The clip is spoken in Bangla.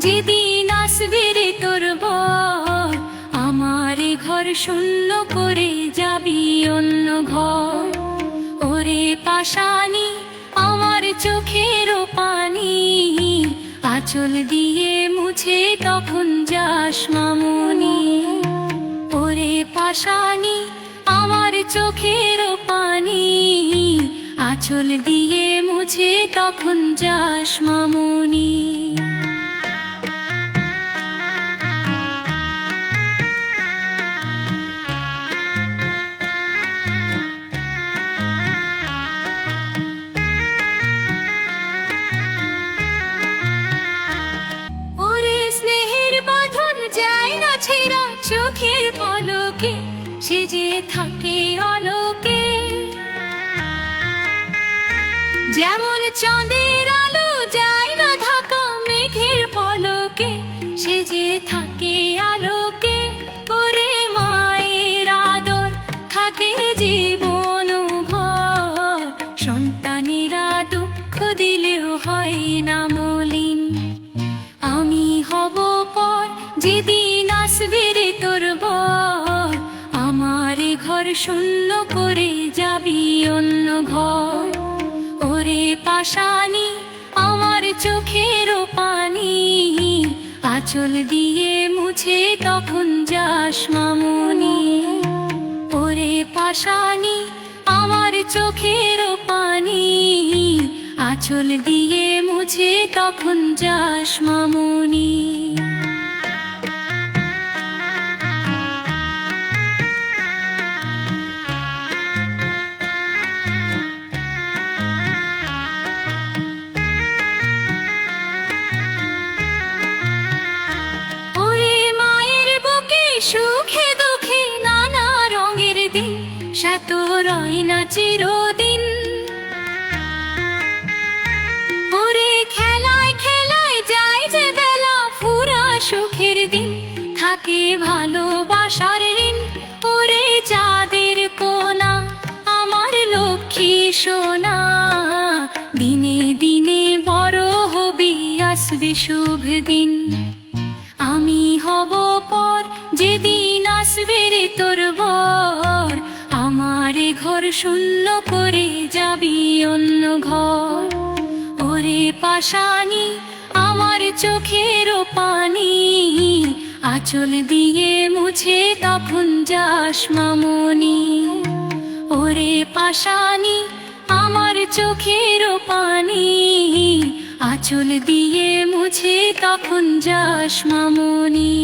যেদিন আসবে রে তোর বর, আমার এ ঘর শূন্য করে যাবি অন্য ঘর। ওরে পাশানি আমার চোখের পানি, আঁচল দিয়ে মুছে তখন যাস মামুনি। ওরে পাশানি আমার চোখের পানি, আঁচল দিয়ে মুছে তখন যাস মামুনি। চোখের পলকে সে যে থাকে অলোকে, যেমন চাঁদের আলো যায় না ঢাকা মেঘের পলকে, সে যে থাকে আলোকে। ওরে মায়ের আদর থাকে জীবন ভর, সন্তানেরা দুঃখ দিলেও হয় না মলিন। আমি হব পর যেদিন আসবে রে তোর বর, আমার এ ঘর শূন্য করে যাবি অন্য ঘর। ওরে পাশানি আমার চোখের পানি, আঁচল দিয়ে মুছে তখন যাস মামুনি। ওরে পাশানি আমার চোখের পানি, আঁচল দিয়ে মুছে তখন যাস মামুনি। সুখে দুঃখে নানা রঙের দিন, সাত রয় না চিরদিন। ওরে খেলায় খেলায় যায় যে বেলা, ফুরা সুখের দিন থাকে ভালোবাসার ঋণ। ওরে চাঁদের কোনা আমার লক্ষ্মী সোনা, দিনে দিনে বড় হবি আসবে শুভ দিন। আমি হব পর যেদিন আসবে রে তোর বর, আমার এ ঘর শূন্য করে যাবি অন্য ঘর। ওরে পাশানি আমার চোখের পানি, আঁচল দিয়ে মুছে তখন যাস মামুনি। ওরে পাশানি আমার চোখের পানি, আঁচল দিয়ে মুছে তখন যাস মামুনি।